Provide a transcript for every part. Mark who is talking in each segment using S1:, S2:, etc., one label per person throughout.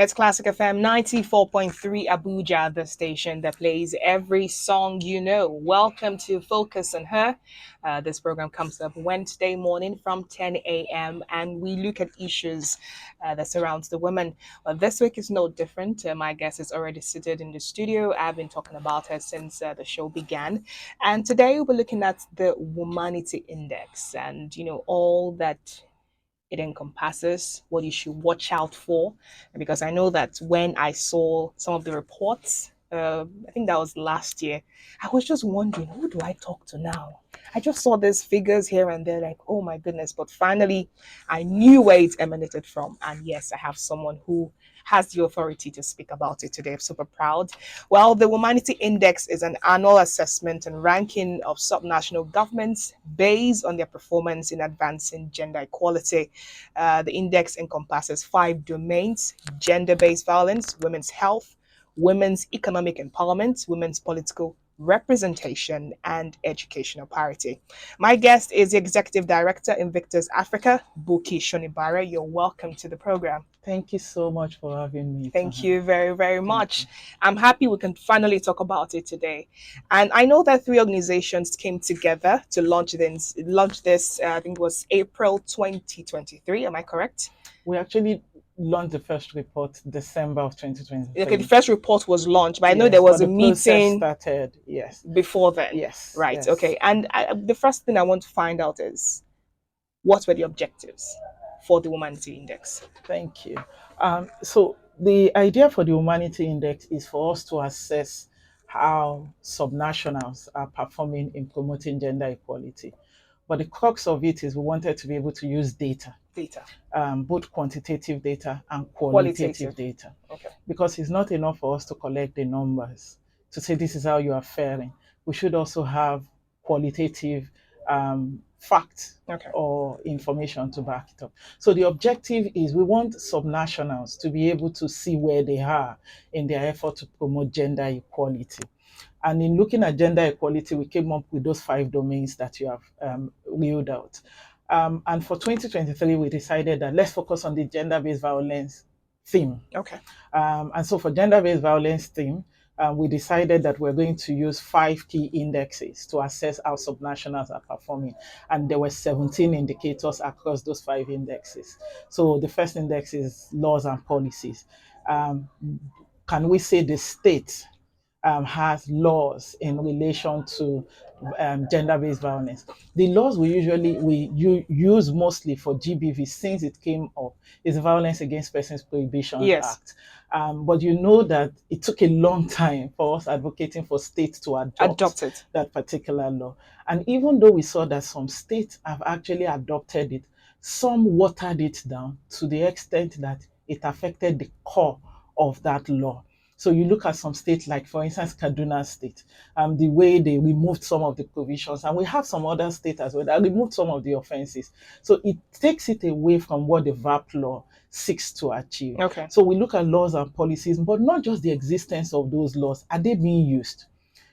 S1: It's Classic FM 94.3 Abuja, the station that plays every song you know. Welcome to Focus on Her. This program comes up Wednesday morning from 10 a.m. and we look at issues that surrounds the women. This week is no different. My guest is already seated in the studio. I've been talking about her since the show began. And today we'll be looking at the Womanity Index and, all that it encompasses, what you should watch out for. Because I know that when I saw some of the reports, I think that was last year, I was just wondering, who do I talk to now? I just saw these figures here and there, like, oh my goodness. But finally, I knew where it emanated from. And yes, I have someone who has the authority to speak about it today. I'm super proud. Well, the Womanity Index is an annual assessment and ranking of subnational governments based on their performance in advancing gender equality. The index encompasses 5 domains: gender based violence, women's health, women's economic empowerment, women's political representation, and educational parity. My guest is the Executive Director, Invictus Africa, Bukky Shonibare. You're welcome to the program.
S2: Thank you so much for having me.
S1: Thank you very, very much. I'm happy we can finally talk about it today. And I know that 3 organizations came together to launch this. I think it was April 2023. Am I correct?
S2: We actually launched the first report December of 2023.
S1: Okay, the first report was launched, but I know
S2: Yes,
S1: there was
S2: but
S1: a
S2: the process
S1: meeting
S2: started, yes.
S1: before then.
S2: Yes.
S1: Right.
S2: yes.
S1: Okay. And the first thing I want to find out is, what were the objectives for the Womanity Index?
S2: Thank you. So the idea for the Humanity Index is for us to assess how subnationals are performing in promoting gender equality. But the crux of it is we wanted to be able to use data, both quantitative data and qualitative data.
S1: Okay.
S2: Because it's not enough for us to collect the numbers to say this is how you are faring. We should also have qualitative facts or information to back it up. So the objective is we want subnationals to be able to see where they are in their effort to promote gender equality. And in looking at gender equality, we came up with those 5 domains that you have reeled out. And for 2023, we decided that let's focus on the gender-based violence theme.
S1: Okay.
S2: And so for gender-based violence theme, we decided that we're going to use 5 key indexes to assess how subnationals are performing. And there were 17 indicators across those 5 indexes. So the first index is laws and policies. Can we say the state has laws in relation to gender-based violence? The laws we use mostly for GBV since it came up is the Violence Against Persons Prohibition Act. But you know that it took a long time for us advocating for states to adopt that particular law. And even though we saw that some states have actually adopted it, some watered it down to the extent that it affected the core of that law. So you look at some states like, for instance, Kaduna State, the way they removed some of the provisions, and we have some other states as well that removed some of the offenses. So it takes it away from what the VAP law seeks to achieve.
S1: Okay.
S2: So we look at laws and policies, but not just the existence of those laws. Are they being used?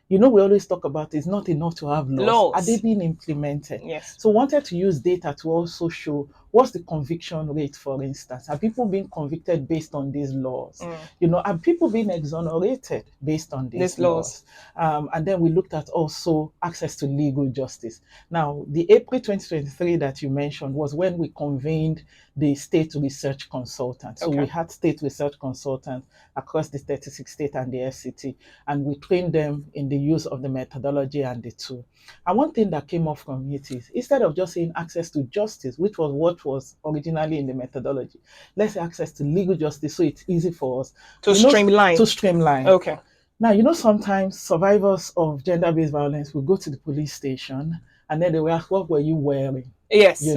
S2: We always talk about it's not enough to have laws. Are they being implemented?
S1: Yes.
S2: So we wanted to use data to also show what's the conviction rate, for instance. Are people being convicted based on these laws? Are people being exonerated based on these laws? And then we looked at also access to legal justice. Now, the April 2023 that you mentioned was when we convened the state research consultants. So we had state research consultants across the 36 states and the FCT, and we trained them in the use of the methodology and the tool. And one thing that came off from it is, instead of just saying access to justice, which was what was originally in the methodology, let's say access to legal justice, so it's easy for us
S1: to streamline. Okay.
S2: Now, sometimes survivors of gender-based violence will go to the police station and then they will ask, what were you wearing?
S1: Yes. Yes.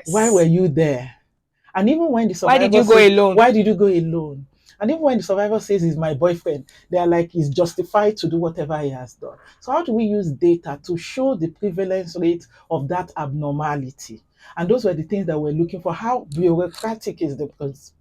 S2: Why were you there? And even when the survivor
S1: why did you go alone?
S2: Why did you go alone? And even when the survivor says he's my boyfriend, they are like, he's justified to do whatever he has done. So how do we use data to show the prevalence rate of that abnormality? And those were the things that we're looking for. How bureaucratic is the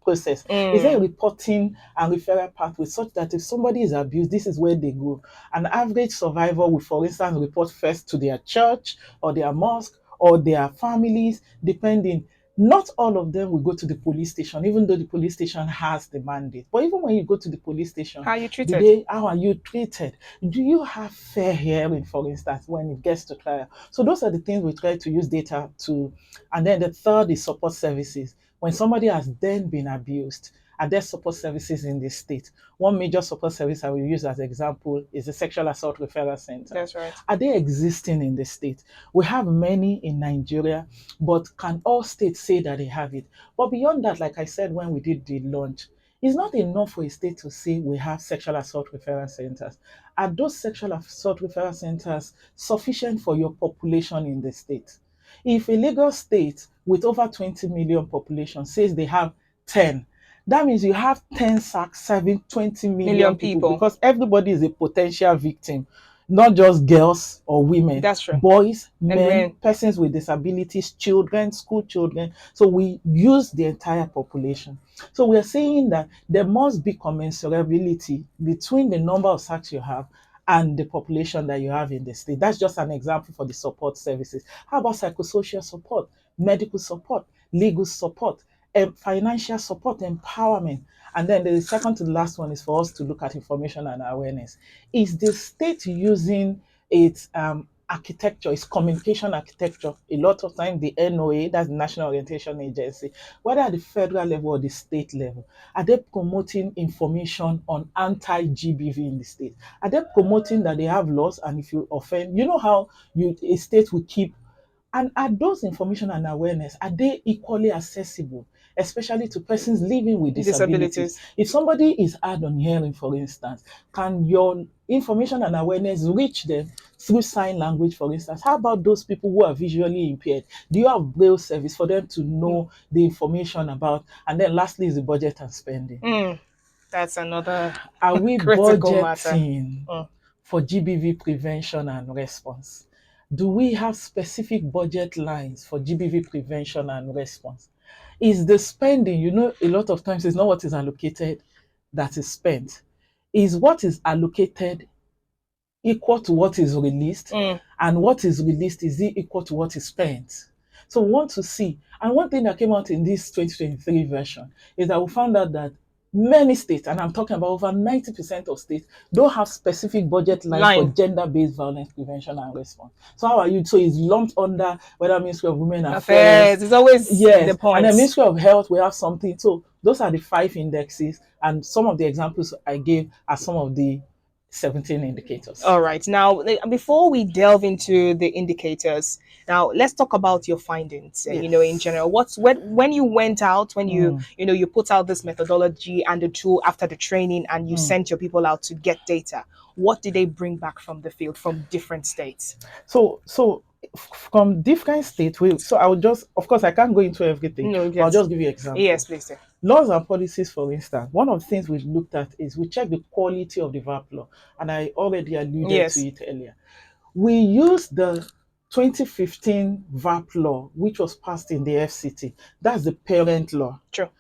S2: process? Is there a reporting and referral pathway such that if somebody is abused, this is where they go? An average survivor will, for instance, report first to their church or their mosque or their families, depending. Not all of them will go to the police station, even though the police station has the mandate. But even when you go to the police station,
S1: How are you treated?
S2: how are you treated? Do you have fair hearing, for instance, when it gets to trial? So those are the things we try to use data to. And then the third is support services. When somebody has then been abused, are there support services in the state? One major support service I will use as example is the Sexual Assault Referral Center.
S1: That's right.
S2: Are they existing in the state? We have many in Nigeria, but can all states say that they have it? But beyond that, like I said when we did the launch, it's not enough for a state to say we have sexual assault referral centers. Are those sexual assault referral centers sufficient for your population in the state? If a Lagos state with over 20 million population says they have 10, that means you have 10 SACs serving 20
S1: Million
S2: million people
S1: people.
S2: because everybody is a potential victim, not just girls or women,
S1: That's true.
S2: boys,
S1: And
S2: men,
S1: men.
S2: persons with disabilities, children, school children. So we use the entire population. So we're saying that there must be commensurability between the number of SACs you have and the population that you have in the state. That's just an example for the support services. How about psychosocial support, medical support, legal support, financial support, empowerment? And then the second to the last one is for us to look at information and awareness. Is the state using its architecture, its communication architecture? A lot of times the NOA, that's the National Orientation Agency, whether at the federal level or the state level, are they promoting information on anti-GBV in the state? Are they promoting that they have laws and if you offend, you know how a state will keep, and are those information and awareness, are they equally accessible, especially to persons living with disabilities?
S1: Disabilities.
S2: If somebody is hard on hearing, for instance, can your information and awareness reach them through sign language, for instance? How about those people who are visually impaired? Do you have braille service for them to know the information about? And then lastly is the budget and spending.
S1: That's another
S2: Are we
S1: critical matter.
S2: budgeting for GBV prevention and response? Do we have specific budget lines for GBV prevention and response? Is the spending, a lot of times it's not what is allocated that is spent. Is what is allocated equal to what is released? And what is released, is it equal to what is spent? So we want to see. And one thing that came out in this 2023 version is that we found out that many states, and I'm talking about over 90% of states, don't have specific budget lines for gender-based violence prevention and response. So how are you? So it's lumped under whether Ministry of Women Affairs.
S1: It's always the point.
S2: And then Ministry of Health, we have something. So those are the 5 indexes, and some of the examples I gave are some of the 17 indicators.
S1: All right. Now, before we delve into the indicators, now let's talk about your findings.
S2: Yes.
S1: In general, when you went out, when you you put out this methodology and the tool after the training, and you sent your people out to get data. What did they bring back from the field from different states?
S2: So from different states, so I will just, of course, I can't go into everything.
S1: No,
S2: but I'll just give you examples.
S1: Yes, please. Sir.
S2: Laws and policies, for instance, one of the things we've looked at is we check the quality of the VAP law, and I already alluded to it earlier. We used the 2015 VAP law, which was passed in the FCT. That's the parent law.
S1: Sure.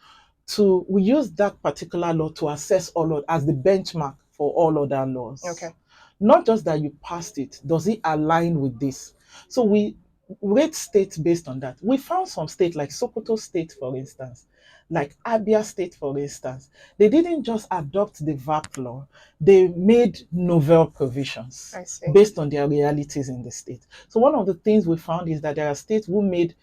S2: We use that particular law to assess all as the benchmark for all other laws.
S1: Okay.
S2: Not just that you passed it, does it align with this? So we rate states based on that. We found some states like Sokoto State, for instance, like Abia State, for instance. They didn't just adopt the VAP law, they made novel provisions based on their realities in the state. So one of the things we found is that there are states who made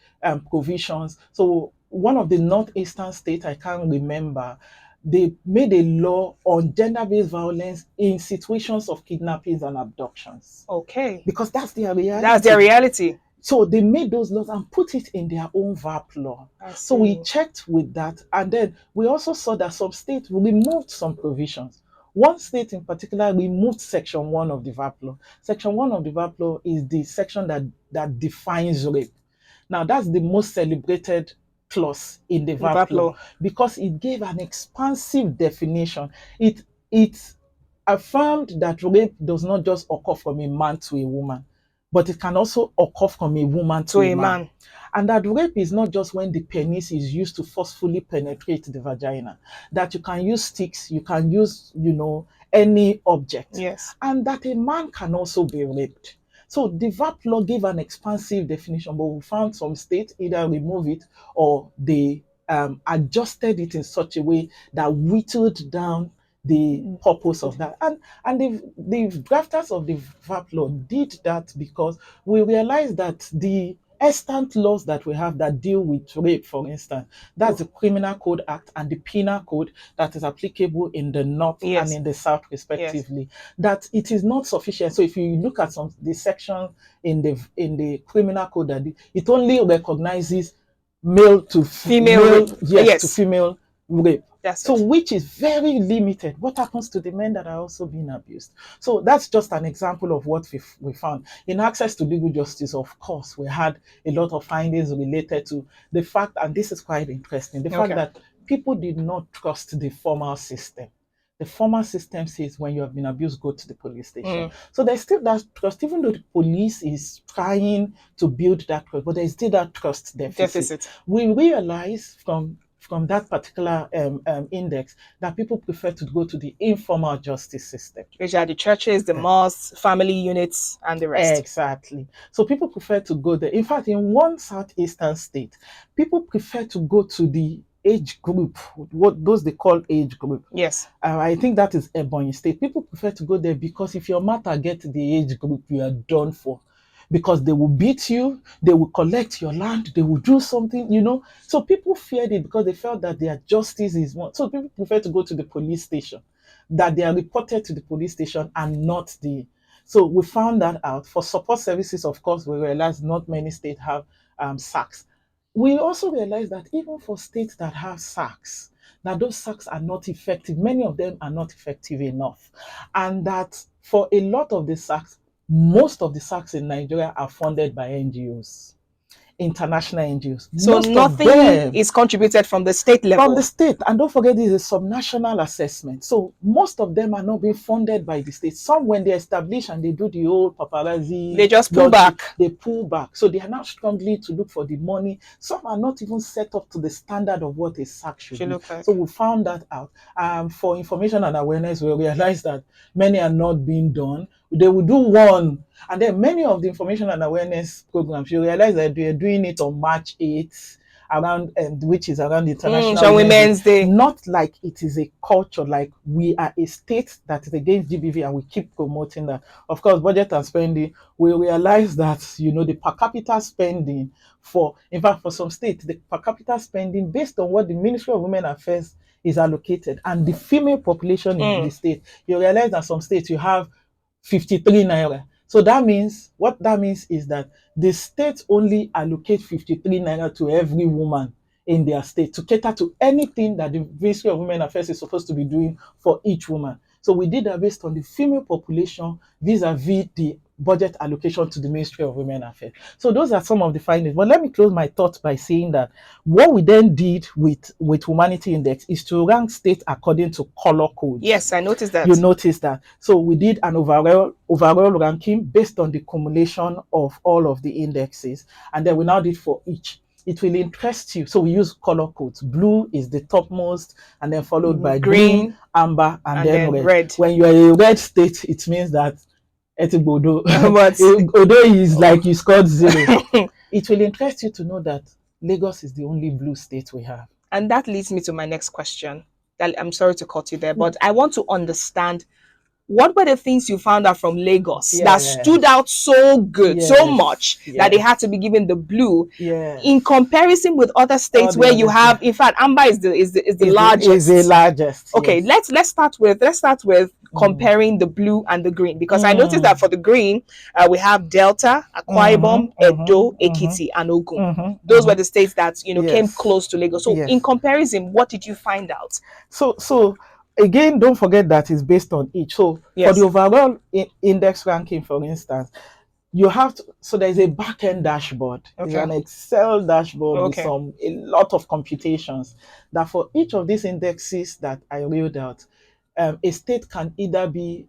S2: provisions. So one of the northeastern states, I can't remember, they made a law on gender-based violence in situations of kidnappings and abductions.
S1: Okay.
S2: Because that's their reality.
S1: That's their reality.
S2: So they made those laws and put it in their own VAP law. So we checked with that. And then we also saw that some states removed some provisions. One state in particular removed Section 1 of the VAP law. Section 1 of the VAP law is the section that defines rape. Now, that's the most celebrated clause in the VAP law because it gave an expansive definition. It affirmed that rape does not just occur from a man to a woman, but it can also occur from a woman to a man. And that rape is not just when the penis is used to forcefully penetrate the vagina, that you can use sticks, you can use, any object.
S1: Yes.
S2: And that a man can also be raped. So the VAT law gave an expansive definition, but we found some states either remove it or they adjusted it in such a way that whittled down the purpose of that. And the drafters of the VAT law did that because we realized that the extant laws that we have that deal with rape, for instance, that's the Criminal Code Act and the Penal Code that is applicable in the North and
S1: Yes.
S2: in the South, respectively, that it is not sufficient. So if you look at some the section in the Criminal Code, that it only recognizes male to
S1: Female rape. Yes.
S2: to female rape.
S1: That's
S2: So
S1: it.
S2: which is very limited. What happens to the men that are also being abused? So that's just an example of what we found. In access to legal justice, of course, we had a lot of findings related to the fact, and this is quite interesting, the fact that people did not trust the formal system. The formal system says when you have been abused, go to the police station. So there's still that trust, even though the police is trying to build that trust, but there's still that trust deficit. We realize from that particular index that people prefer to go to the informal justice system.
S1: Which are the churches, the mosques, family units, and the rest.
S2: Exactly. So people prefer to go there. In fact, in one southeastern state, people prefer to go to the age group, what those they call age group.
S1: Yes.
S2: I think that is Ebonyi State. People prefer to go there because if your matter gets the age group, you are done for. Because they will beat you, they will collect your land, they will do something, you know. So people feared it because they felt that their justice is one. So people prefer to go to the police station, that they are reported to the police station and not the. So we found that out. For support services, of course, we realized not many states have SACs. We also realized that even for states that have SACs, that those SACs are not effective. Many of them are not effective enough. And that for a lot of the SACs, most of the SACs in Nigeria are funded by NGOs, international NGOs.
S1: So
S2: most
S1: nothing is contributed from the state level.
S2: From the state. And don't forget, this is a subnational assessment. So most of them are not being funded by the state. Some, when they establish and they do the old paparazzi,
S1: they just pull back.
S2: They pull back. So they are now struggling to look for the money. Some are not even set up to the standard of what a SAC should be.
S1: Like.
S2: So we found that out. For information and awareness, we realized that many are not being done. They will do one. And then many of the information and awareness programs, you realize that they are doing it on March 8th, around which is around International
S1: Women's Day.
S2: Not like it is a culture, like we are a state that is against GBV and we keep promoting that. Of course, budget and spending, we realize that, you know, the per capita spending in fact, for some states, the per capita spending based on what the Ministry of Women Affairs is allocated and the female population in the state, you realize that some states you have 53 naira. So that means, what that means is that the state only allocate 53 naira to every woman in their state to cater to anything that the Ministry of Women Affairs is supposed to be doing for each woman. So we did that based on the female population vis-a-vis the budget allocation to the Ministry of Women Affairs. So those are some of the findings. But let me close my thoughts by saying that what we then did with Womanity Index is to rank states according to color codes.
S1: Yes, I noticed that.
S2: You noticed that. So we did an overall ranking based on the cumulation of all of the indexes. And then we now did for each. It will interest you. So we use color codes. Blue is the topmost, and then followed by green, amber, and then red. When you are a red state, it means that Odo is like you scored 0. It will interest you to know that Lagos is the only blue state we have.
S1: And that leads me to my next question. I'm sorry to cut you there, but I want to understand, what were the things you found out from Lagos that stood out so good, so much, that they had to be given the blue in comparison with other states where you have, in fact, amber is the largest.
S2: Is the largest.
S1: Okay, let's start with comparing the blue and the green, because I noticed that for the green, we have Delta, Akwa Ibom, Edo, Ekiti, and Ogun. Those were the states that came close to Lagos. So in comparison, what did you find out?
S2: So again, don't forget that it's based on each. So for the overall index ranking, for instance, you have to, so there's a back-end dashboard. It's an Excel dashboard with a lot of computations that for each of these indexes that I read out, a state can either be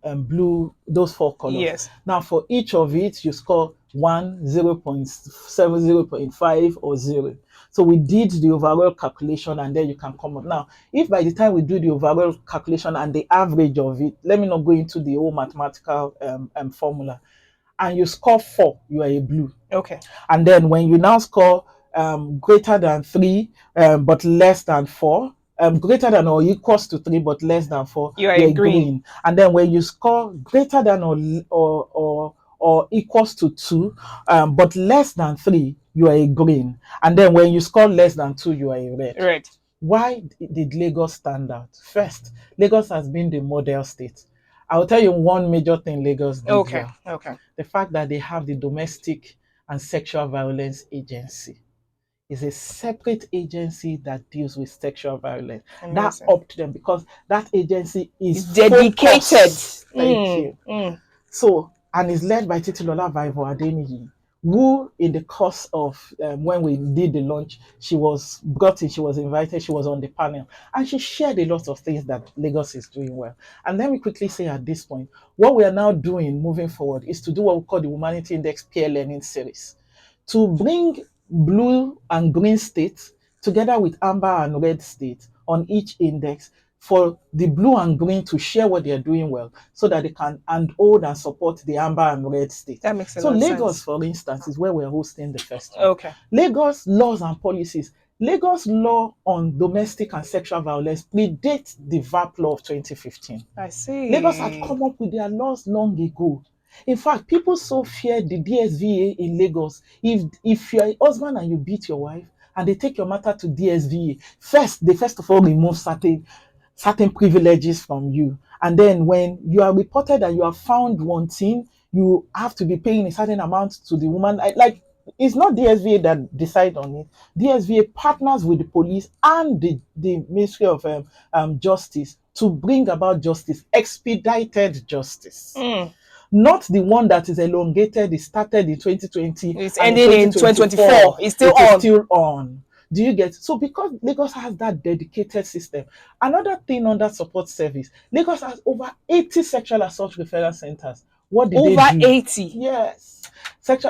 S2: blue, those 4 colors. Now for each of it, you score 1, 0.7, 0.5, or 0. So we did the overall calculation, and then you can come up. Now, if by the time we do the overall calculation and the average of it, let me not go into the whole mathematical formula. and you score 4, you are a blue.
S1: Okay.
S2: And then when you now score greater than 3, but less than 4, greater than or equals to 3 but less than 4,
S1: You are
S2: you're
S1: a
S2: a
S1: green.
S2: green. And then when you score greater than or equals to 2, but less than 3, you are a green. And then when you score less than 2, you are a red.
S1: Red.
S2: Why did Lagos stand out? First, Lagos has been the model state. I will tell you one major thing Lagos did
S1: Okay.
S2: well.
S1: Okay.
S2: The fact that they have the Domestic and Sexual Violence Agency is a separate agency that deals with sexual violence. That
S1: Amazing.
S2: upped them because that agency is
S1: Dedicated.
S2: focused. Thank you. So, and is led by Titilola Vaivo Adeniji, who, in the course of when we did the launch, she was brought in, she was invited, she was on the panel, and she shared a lot of things that Lagos is doing well. And let me quickly say at this point, what we are now doing moving forward is to do what we call the Womanity Index Peer Learning Series, to bring blue and green states together with amber and red states on each index, for the blue and green to share what they are doing well so that they can hold and support the amber and red states.
S1: That makes a
S2: So
S1: lot of
S2: Lagos,
S1: sense.
S2: for instance, is where we're hosting the festival.
S1: Okay.
S2: Lagos laws and policies. Lagos law on domestic and sexual violence predates the VAP law of 2015.
S1: I see.
S2: Lagos had come up with their laws long ago. In fact, people so fear the DSVA in Lagos. If you're a husband and you beat your wife and they take your matter to DSVA, they first of all remove certain privileges from you. And then when you are reported and you are found wanting, you have to be paying a certain amount to the woman. Like, it's not DSVA that decide on it. DSVA partners with the police and the Ministry of Justice to bring about justice, expedited justice. Not the one that is elongated. It started in 2020
S1: It's
S2: and
S1: ending in 2024. It's still on.
S2: still on. Do you get? So because Lagos has that dedicated system. Another thing on that support service, Lagos has over 80 sexual assault referral centers. What did
S1: Over
S2: they do?
S1: 80.
S2: Yes.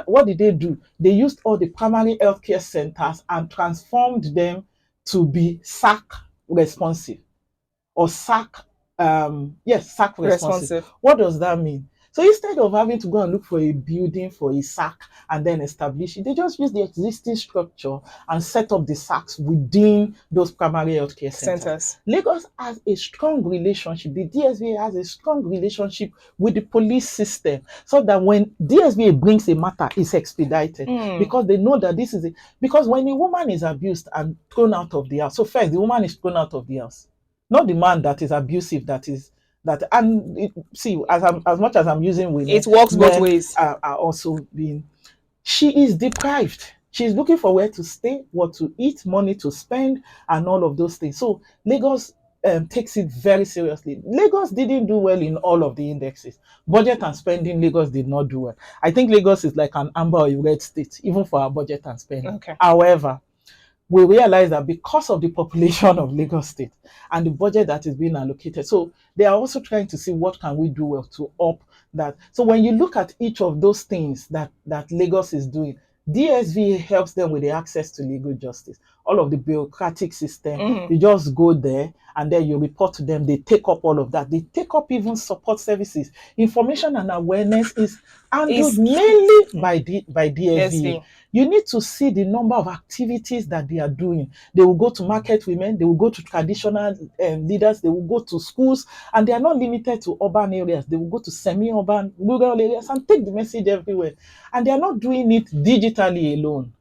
S2: What did they do? They used all the primary healthcare centers and transformed them to be SAC responsive or SAC, SAC responsive. What does that mean? So instead of having to go and look for a building for a SAC and then establish it, they just use the existing structure and set up the SACs within those primary healthcare centers. Lagos has a strong relationship. The DSVA has a strong relationship with the police system, so that when DSVA brings a matter, it's expedited because they know that this is it. Because when a woman is abused and thrown out of the house, so first the woman is thrown out of the house, not the man that is abusive, as much as I'm using women,
S1: it works both ways.
S2: Are also being, she is deprived. She's looking for where to stay, what to eat, money to spend, and all of those things. So Lagos takes it very seriously. Lagos didn't do well in all of the indexes. Budget and spending, Lagos did not do well. I think Lagos is like an amber or a red state, even for our budget and spending.
S1: Okay.
S2: However, we realize that because of the population of Lagos State and the budget that is being allocated, so they are also trying to see what can we do well to up that. So when you look at each of those things that Lagos is doing, DSVA helps them with the access to legal justice. All of the bureaucratic system, you just go there and then you report to them. They take up all of that. They take up even support services. Information and awareness is handled mainly by DSVA. You need to see the number of activities that they are doing. They will go to market women, they will go to traditional leaders, they will go to schools, and they are not limited to urban areas. They will go to semi-urban, rural areas and take the message everywhere. And they are not doing it digitally alone.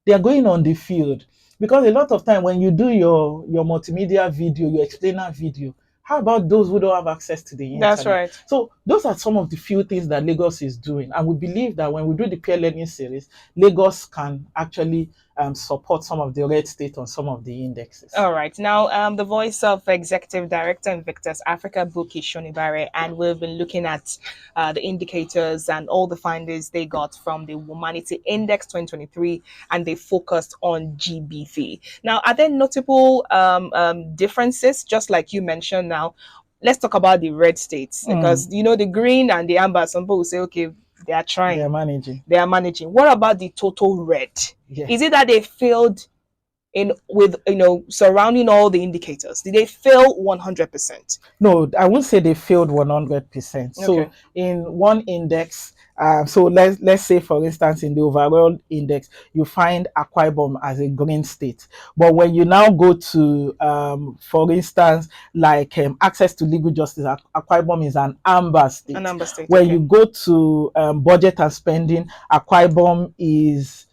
S2: They are going on the field. Because a lot of time when you do your multimedia video, your explainer video, how about those who don't have access to the internet?
S1: That's right.
S2: So those are some of the few things that Lagos is doing. And we believe that when we do the peer learning series, Lagos can actually support some of the red state on some of the indexes.
S1: All right. Now, the voice of Executive Director Invictus Africa, Bukky Shonibare, and we've been looking at the indicators and all the findings they got from the Womanity Index 2023, and they focused on GBV. Now, are there notable differences, just like you mentioned now? Let's talk about the red states, because, the green and the amber, some people will say, okay, they are trying. They are managing. What about the total red? Yeah. Is it that they failed with surrounding all the indicators? Did they fail 100%?
S2: No, I won't say they failed 100%. Okay. So in one index, So let's say, for instance, in the overall index, you find Akwa Ibom as a green state. But when you now go to, for instance, like access to legal justice, Akwa Ibom is an amber state.
S1: An amber state.
S2: When
S1: Okay.
S2: you go to budget and spending, Akwa Ibom is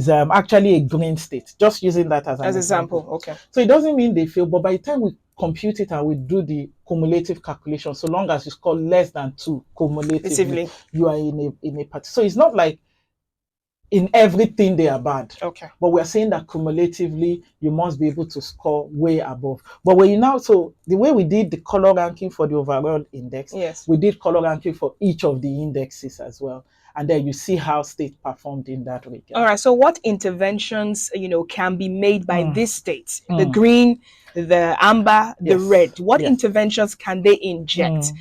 S2: actually a green state. Just using that as an example.
S1: Okay.
S2: So it doesn't mean they fail, but by the time we compute it and we do the cumulative calculation, so long as you score less than 2 cumulatively, you are in a party. So it's not like in everything they are bad.
S1: Okay.
S2: But we're saying that cumulatively you must be able to score way above. But when you now, so the way we did the color ranking for the overall index,
S1: yes,
S2: we did color ranking for each of the indexes as well. And then you see how state performed in that regard.
S1: All right. So what interventions, can be made by these states? The
S2: Mm.
S1: green, the amber, the
S2: Yes.
S1: red. What
S2: Yes.
S1: interventions can they inject,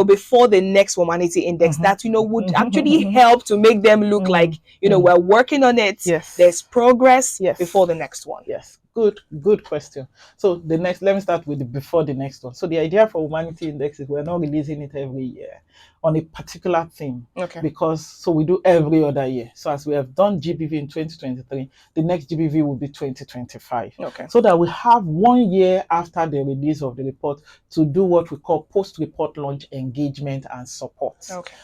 S1: before the next Womanity Index that, would actually help to make them look like, we're working on it.
S2: Yes.
S1: There's progress
S2: Yes.
S1: before the next one.
S2: Yes. Good question. So the next, let me start with before the next one. So the idea for Womanity Index is we're not releasing it every year on a particular theme.
S1: Okay.
S2: Because so we do every other year. So as we have done GBV in 2023, the next GBV will be 2025.
S1: Okay.
S2: So that we have 1 year after the release of the report to do what we call post-report launch engagement and support.
S1: Okay.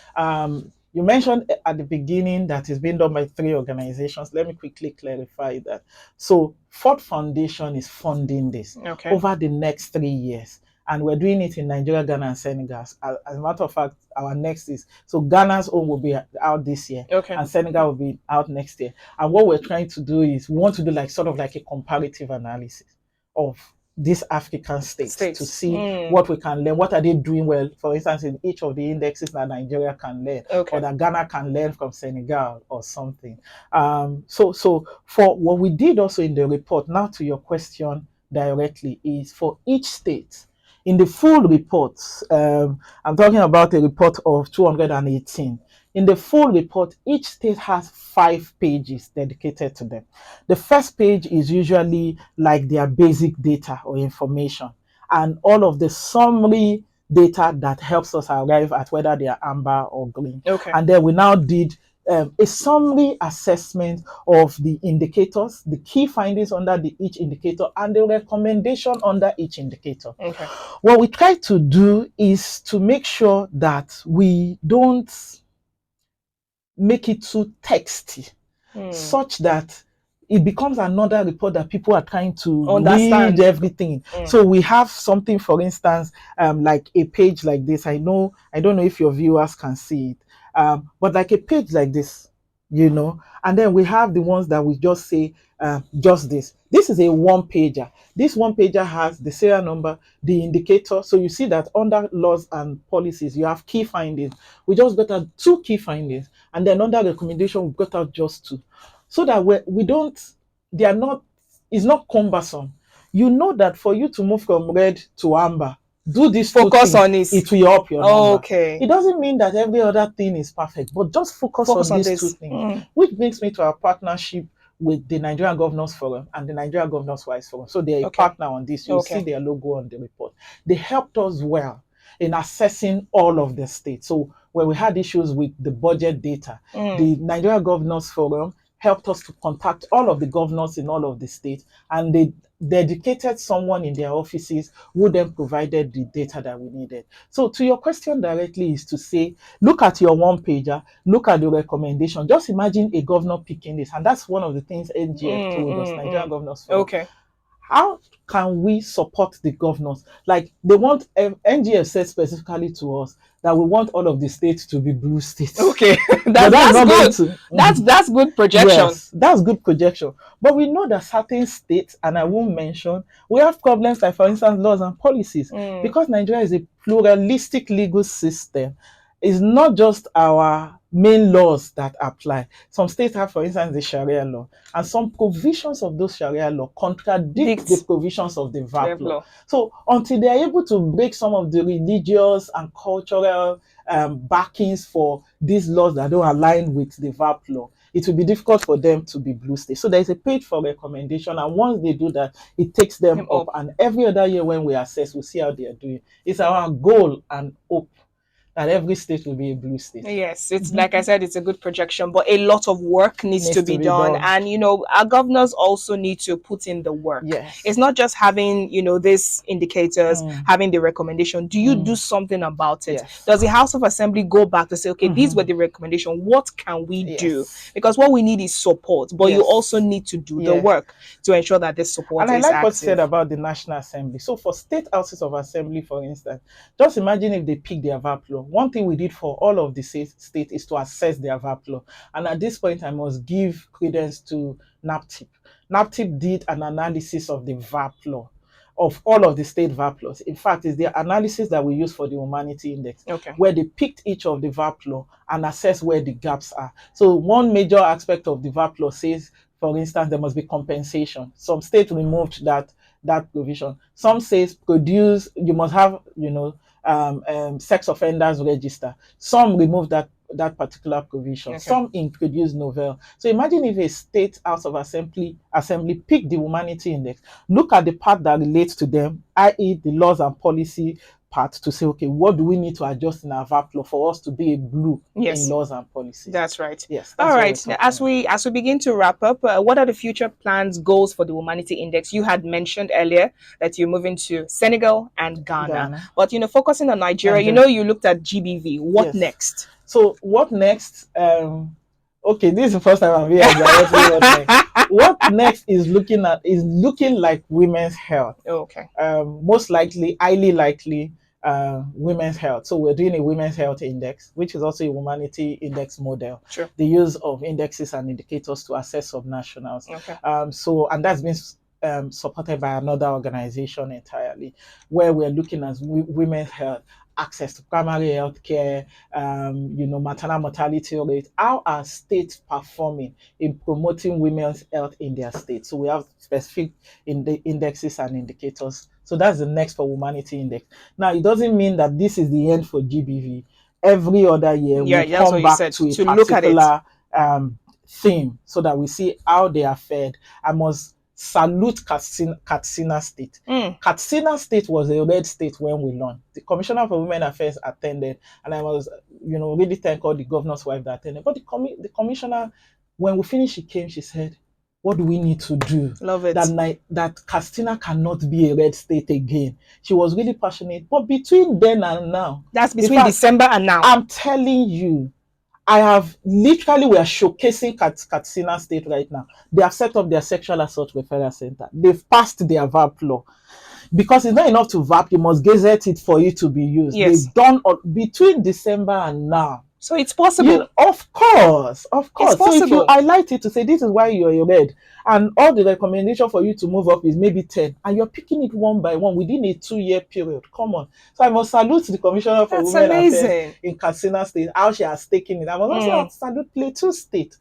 S2: You mentioned at the beginning that it's being done by 3 organizations. Let me quickly clarify that. So Ford Foundation is funding this over the next 3 years. And we're doing it in Nigeria, Ghana, and Senegal. As a matter of fact, our next is, so Ghana's own will be out this year, and Senegal will be out next year. And what we're trying to do is, we want to do like sort of like a comparative analysis of these African states to see what we can learn. What are they doing well? For instance, in each of the indexes that Nigeria can learn, or that Ghana can learn from Senegal or something. So for what we did also in the report, now to your question directly, is for each state, in the full report, I'm talking about a report of 218. In the full report, each state has 5 pages dedicated to them. The first page is usually like their basic data or information, and all of the summary data that helps us arrive at whether they are amber or green. And then we now did a summary assessment of the indicators, the key findings under each indicator, and the recommendation under each indicator. What we try to do is to make sure that we don't make it too texty, such that it becomes another report that people are trying to read everything. So we have something, for instance, like a page like this. I don't know if your viewers can see it, but like a page like this, and then we have the ones that we just say, just this. This is a 1-pager. This 1-pager has the serial number, the indicator. So you see that under laws and policies, you have key findings. We just got out 2 key findings, and then under recommendation, we got out just 2. So that it's not cumbersome. You know that for you to move from red to amber, do this, focus on it. It will up your number. It doesn't mean that every other thing is perfect, but just focus on these 2 things. Which brings me to our partnership with the Nigerian Governors Forum and the Nigerian Governors Wise Forum. So they're a partner on this. You'll see their logo on the report. They helped us well in assessing all of the states. So when we had issues with the budget data, the Nigerian Governors Forum helped us to contact all of the governors in all of the states, and they dedicated someone in their offices who then provided the data that we needed. So to your question directly is to say, look at your 1-pager, look at the recommendation. Just imagine a governor picking this, and that's one of the things NGF told us, Nigerian Governors Forum. How can we support the governors? Like, they want, NGF said specifically to us that we want all of the states to be blue states. That's good. That's good projection. Yes, that's good projection. But we know that certain states, and I won't mention, we have problems like, for instance, laws and policies. Because Nigeria is a pluralistic legal system, it's not just our main laws that apply. Some states have, for instance, the Sharia law, and some provisions of those Sharia law contradict the provisions of the VAP law. So until they are able to break some of the religious and cultural backings for these laws that don't align with the VAP law, it will be difficult for them to be blue states. So there's a page for recommendation, and once they do that, it takes them up. And every other year when we assess, we see how they are doing. It's our goal and hope that every state will be a blue state.
S1: Yes, it's like I said, it's a good projection, but a lot of work needs to be done. And, our governors also need to put in the work.
S2: Yes.
S1: It's not just having, these indicators, having the recommendation. Do you do something about it?
S2: Yes.
S1: Does the House of Assembly go back to say, okay, these were the recommendation. What can we do? Because what we need is support, but you also need to do the work to ensure that this support is
S2: active. And I like
S1: active.
S2: what you said about the National Assembly. So for state houses of assembly, for instance, just imagine if they pick their VAT law. One thing we did for all of the state is to assess their VAT law. And at this point, I must give credence to NAPTIP. NAPTIP did an analysis of the VAT law, of all of the state VAT laws. In fact, it's the analysis that we use for the Womanity Index, where they picked each of the VAT law and assess where the gaps are. So one major aspect of the VAT law says, for instance, there must be compensation. Some states removed that provision. Some says you must have, sex offenders register. Some remove that particular provision. Some introduce novel. So imagine if a state house of assembly pick the Womanity Index, look at the part that relates to them, i.e. the laws and policy part, to say, okay, what do we need to adjust in our VAT law for us to be a blue in laws and policies?
S1: That's right.
S2: Yes.
S1: All right. Now, as we begin to wrap up, what are the future plans, goals for the Womanity Index? You had mentioned earlier that you're moving to Senegal and Ghana. But focusing on Nigeria, you looked at GBV. What next?
S2: So what next? Okay, this is the first time I'm hearing what next. What next is looking like women's health.
S1: Okay.
S2: Most likely, highly likely, women's health. So we're doing a women's health index, which is also a Womanity Index model.
S1: Sure.
S2: The use of indexes and indicators to assess subnationals.
S1: Okay.
S2: And that's been supported by another organization entirely, where we're looking at women's health, access to primary health care, maternal mortality rate. How are states performing in promoting women's health in their state? So we have specific indexes and indicators. So that's the next for Womanity Index. Now, it doesn't mean that this is the end for GBV. Every other year, we come back to a particular theme so that we see how they are fed. I must salute Katsina State. Katsina State was a red state when we launched. The Commissioner for Women Affairs attended, and I was, really thank all the governor's wife that attended. But the commissioner, when we finished, she came, she said, what do we need to do?
S1: Love it.
S2: That Katsina cannot be a red state again. She was really passionate. But between then and now,
S1: that's between December and now,
S2: I'm telling you, we are showcasing Katsina State right now. They have set up their sexual assault referral center. They've passed their VAP law. Because it's not enough to VAP, you must gazette it for it to be used.
S1: Yes.
S2: They've done between December and now.
S1: So it's possible.
S2: Of course.
S1: It's
S2: so
S1: possible.
S2: if you highlight it to say this is why you're a red, and all the recommendation for you to move up is maybe 10, and you're picking it one by one within a 2-year period. Come on. So I must salute the Commissioner for Women Affairs in Katsina State, how she has taken it. I must also salute Plateau State.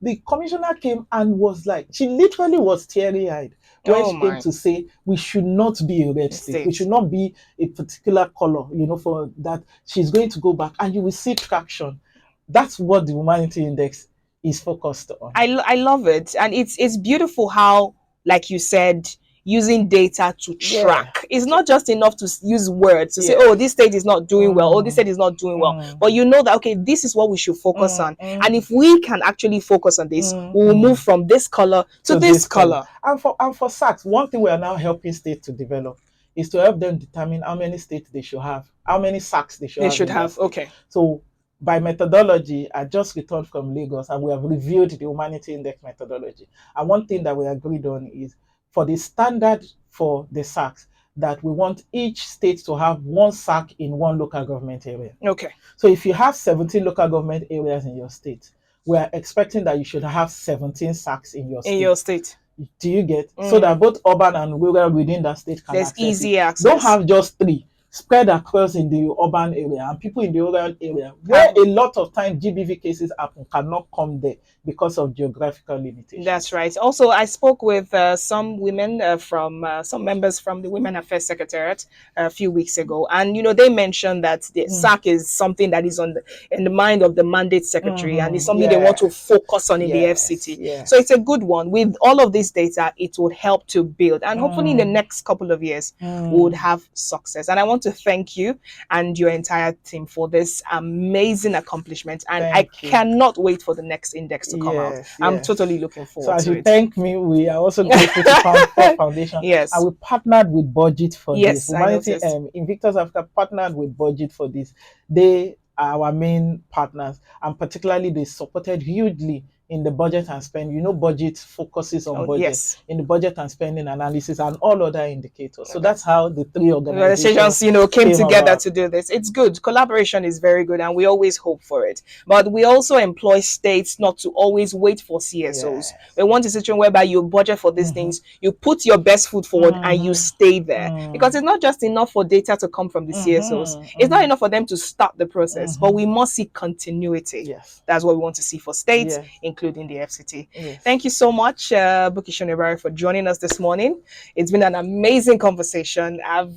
S2: The commissioner came and was like, she literally was teary-eyed when she came to say we should not be a red state. We should not be a particular color, for that. She's going to go back and you will see traction. That's what the Womanity Index is focused on.
S1: I love it. And it's beautiful how, like you said, using data to track. It's not just enough to use words to say, oh, this state is not doing well, or this state is not doing well. But you know that, okay, this is what we should focus on. And if we can actually focus on this, we will move from this color to this color.
S2: And for SACs, one thing we are now helping states to develop is to help them determine how many states they should have, how many SACs they should have.
S1: Okay.
S2: So by methodology, I just returned from Lagos and we have reviewed the Womanity Index methodology. And one thing that we agreed on is, for the standard for the SACs, that we want each state to have one SAC in one local government area.
S1: Okay.
S2: So if you have 17 local government areas in your state, we are expecting that you should have 17 SACs in your state. Do you get? So that both urban and rural within that state can access
S1: easy access.
S2: Don't have just 3. Spread across in the urban area, and people in the rural area where a lot of times GBV cases happen cannot come there because of geographical limitations.
S1: That's right. Also, I spoke with some women some members from the Women Affairs Secretariat a few weeks ago, and they mentioned that the SAC is something that is in the mind of the mandate secretary, and it's something they want to focus on in the FCT. So it's a good one. With all of this data, it would help to build, and hopefully in the next couple of years we would have success. And I want want to thank you and your entire team for this amazing accomplishment. And I
S2: Thank you.
S1: cannot wait for the next index to come out.
S2: Yes,
S1: I'm
S2: yes.
S1: totally looking
S2: So
S1: forward
S2: as
S1: to
S2: you
S1: it.
S2: thank me, we are also grateful to Ford Foundation.
S1: Yes.
S2: And we partnered with Budget for
S1: Yes,
S2: this.
S1: I
S2: Womanity
S1: noticed.
S2: Invictus Africa partnered with Budget for this. They are our main partners, and particularly they supported hugely in the budget and spend. You know, budget focuses on budget
S1: Yes.
S2: in the budget and spending analysis and all other indicators. So that's how the three
S1: organizations,
S2: organizations,
S1: came together
S2: about
S1: to do this. It's good. Collaboration is very good, and we always hope for it. But we also employ states not to always wait for CSOs.
S2: Yes.
S1: We want a situation whereby you budget for these things, you put your best foot forward, and you stay there. Because it's not just enough for data to come from the CSOs. It's not enough for them to start the process, but we must see continuity.
S2: Yes.
S1: That's what we want to see for states,
S2: Yes.
S1: including the FCT.
S2: Yes.
S1: Thank you so much, Bukky Shonibare, for joining us this morning. It's been an amazing conversation. I've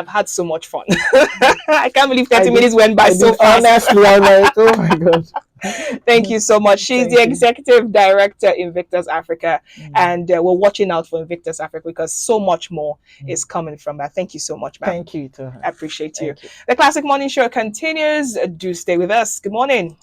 S1: had so much fun. I can't believe 30 minutes went by so fast.
S2: Honestly, I'm like, oh my god.
S1: Thank you so much. She's the executive director in Invictus Africa, and we're watching out for Invictus Africa because so much more is coming from that. Thank you so much, ma'am.
S2: Thank you, Itohan.
S1: I appreciate you. The Classic Morning Show continues. Do stay with us. Good morning.